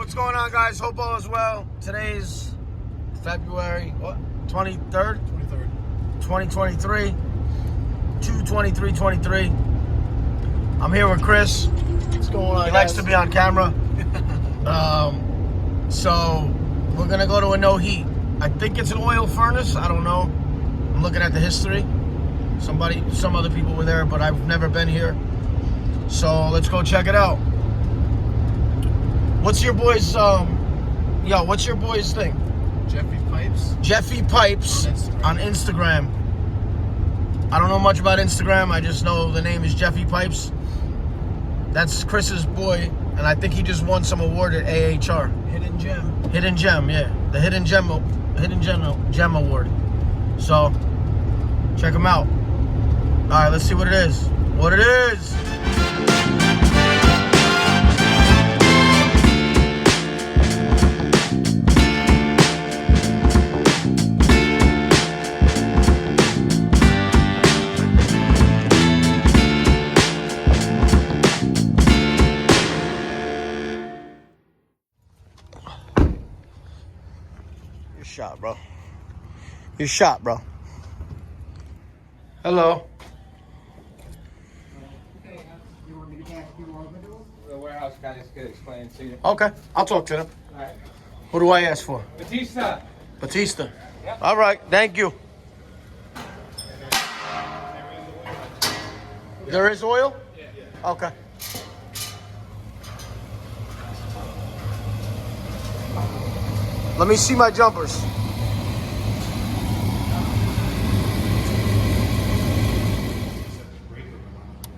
what's going on, guys? Hope all is well. Today's February 23rd? 23rd. 2023. 2/23/23. I'm here with Chris. What's going on, He likes to be on camera. So we're gonna go to a no heat. I think it's an oil furnace. I don't know. I'm looking at the history. Some other people were there, but I've never been here. So let's go check it out. What's your boy's what's your boy's thing? Jeffy Pipes. Jeffy Pipes on Instagram. I don't know much about Instagram. I just know the name is Jeffy Pipes. That's Chris's boy, and I think he just won some award at AHR. Hidden Gem. Hidden Gem, yeah. The Hidden Gem Award. So, check him out. All right, let's see what it is. What it is. You're shot, bro. You're shot, bro. Hello. The warehouse guys could explain to you. Okay, I'll talk to them. All right. What do I ask for? Batista. Batista. Yep. All right, thank you. There is oil? Yeah. Okay. Let me see my jumpers.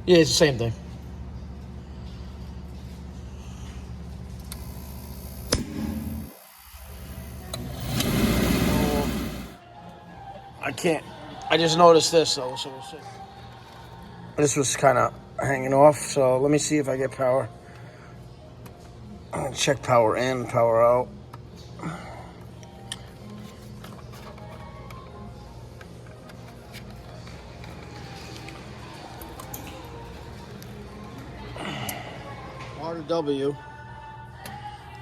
Yeah, it's the same thing. I can't. I just noticed this though, so we'll see. This was kind of hanging off, so let me see if I get power. I'm gonna check power in, power out. R to W.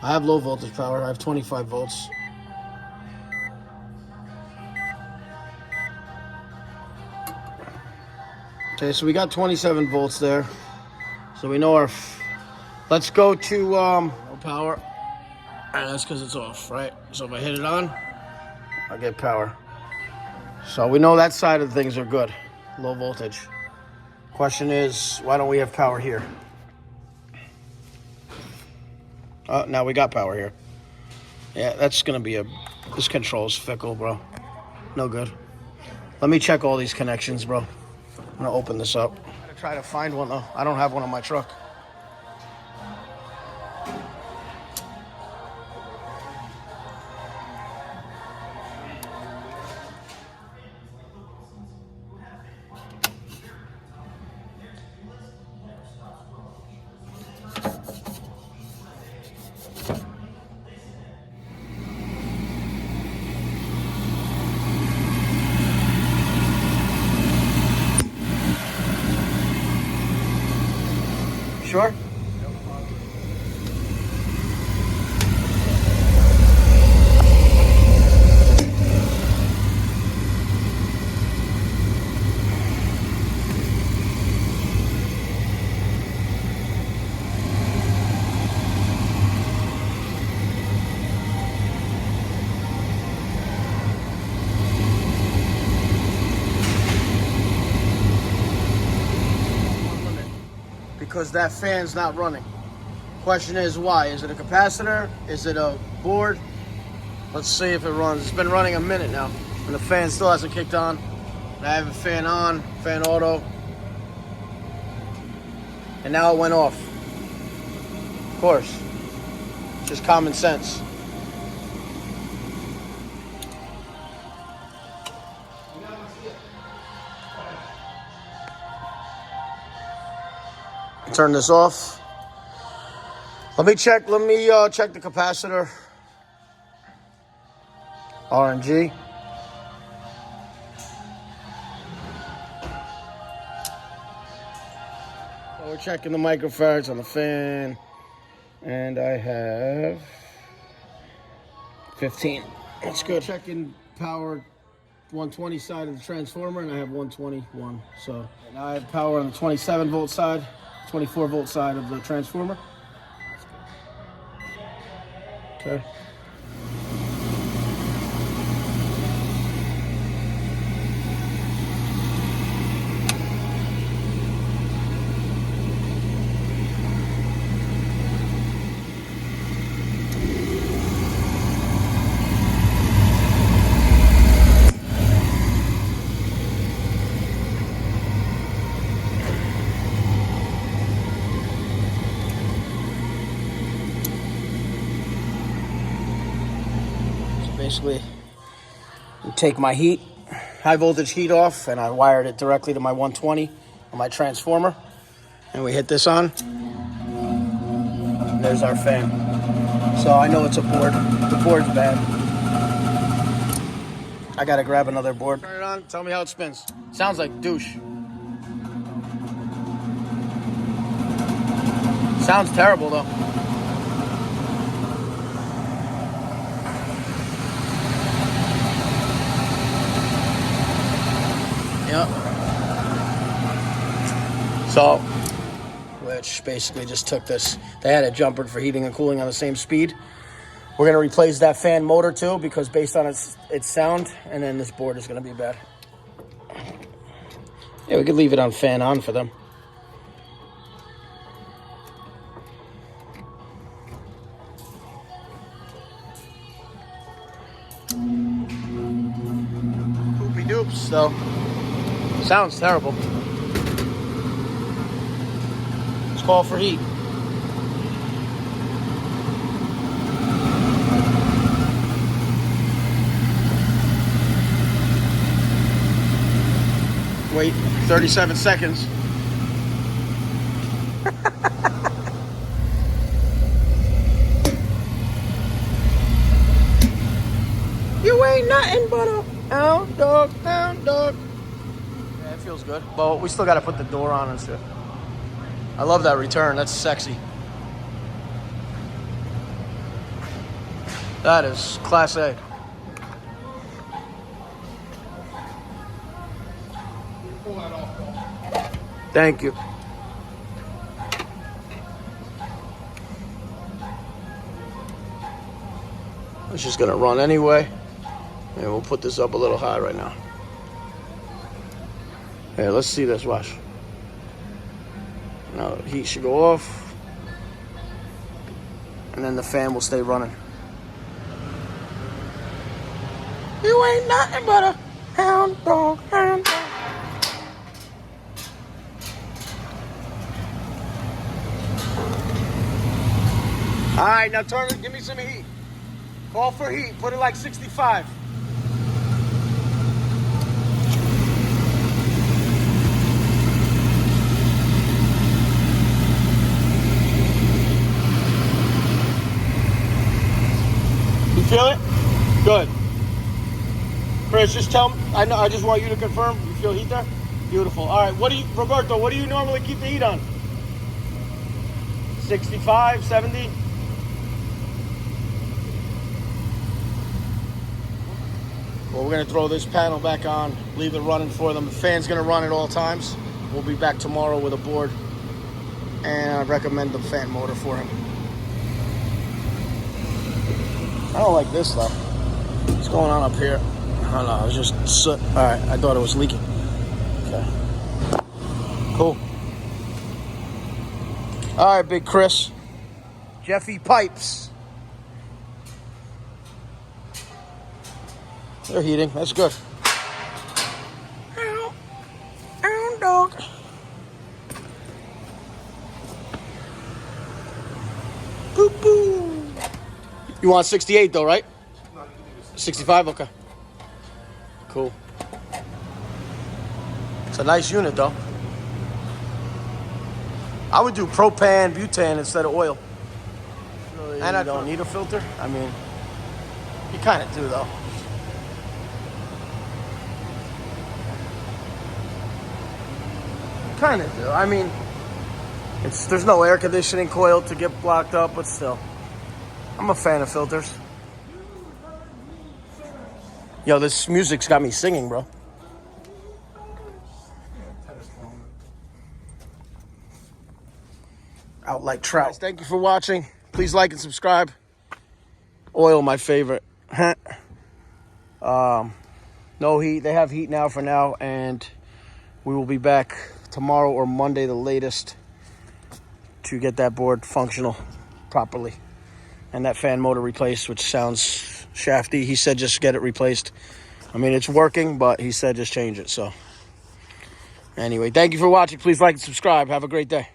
I have low voltage power. I have 25 volts. Okay, so we got 27 volts there. So we know our... Let's go to no power. All right, that's because it's off, right? So if I hit it on, I get power. So we know that side of things are good. Low voltage. Question is, why don't we have power here? Now we got power here. Yeah, that's going to be this control's fickle, bro. No good. Let me check all these connections, bro. I'm going to open this up. I'm going to try to find one, though. I don't have one on my truck. Sure? Because that fan's not running. Question is why? Is it a capacitor? Is it a board? Let's see if it runs. It's been running a minute now, and the fan still hasn't kicked on. And I have a fan on, fan auto, and now it went off. Of course, just common sense. Turn this off. Let me check the capacitor. RNG. So we're checking the microfarads on the fan. And I have 15. That's good. Checking power 120 side of the transformer, and I have 121. So now I have power on the 27 volt side, 24 volt side of the transformer. Okay. Basically, you take my heat, high voltage heat off, and I wired it directly to my 120 on my transformer. And we hit this on. And there's our fan. So I know it's a board. The board's bad. I gotta grab another board. Turn it on, tell me how it spins. Sounds like douche. Sounds terrible though. Yep. So, which basically just took this. They had a jumper for heating and cooling on the same speed. We're gonna replace that fan motor too, because based on its sound, and then this board is gonna be bad. Yeah, we could leave it on fan on for them. Poopy doops, though. Sounds terrible. Let's call for heat. Wait 37 seconds. You ain't nothing but a hound dog, hound dog. Yeah, it feels good. But we still got to put the door on and stuff. I love that return. That's sexy. That is class A. Thank you. It's just gonna run anyway. And we'll put this up a little high right now. Hey, let's see this, watch. Now the heat should go off. And then the fan will stay running. You ain't nothing but a hound dog, hound dog. All right, now turn it, give me some heat. Call for heat, put it like 65. You feel it? Good. Chris, just tell me, I just want you to confirm, you feel heat there? Beautiful. All right, Roberto, what do you normally keep the heat on? 65, 70? Well, we're going to throw this panel back on, leave it running for them. The fan's going to run at all times. We'll be back tomorrow with a board. And I recommend the fan motor for him. I don't like this, though. What's going on up here? I don't know. It was just soot. All right, I thought it was leaking. Okay. Cool. All right, Big Chris. Jeffy Pipes. They're heating. That's good. Ow. Ow, dog. Boo boo. You want 68 though, right? 65? Okay. Cool. It's a nice unit though. I would do propane, butane instead of oil. Really, and I don't need a filter. I mean, you kind of do though. Kind of do. I mean, There's no air conditioning coil to get blocked up, but still. I'm a fan of filters. Yo, this music's got me singing, bro. Out like trout. Thank you for watching. Please like and subscribe. Oil, my favorite. No heat. They have heat now for now, and we will be back tomorrow or Monday, the latest, to get that board functional properly and that fan motor replaced, which sounds shafty. He said just get it replaced. I mean, it's working, but he said just change it. So anyway, thank you for watching. Please like and subscribe. Have a great day.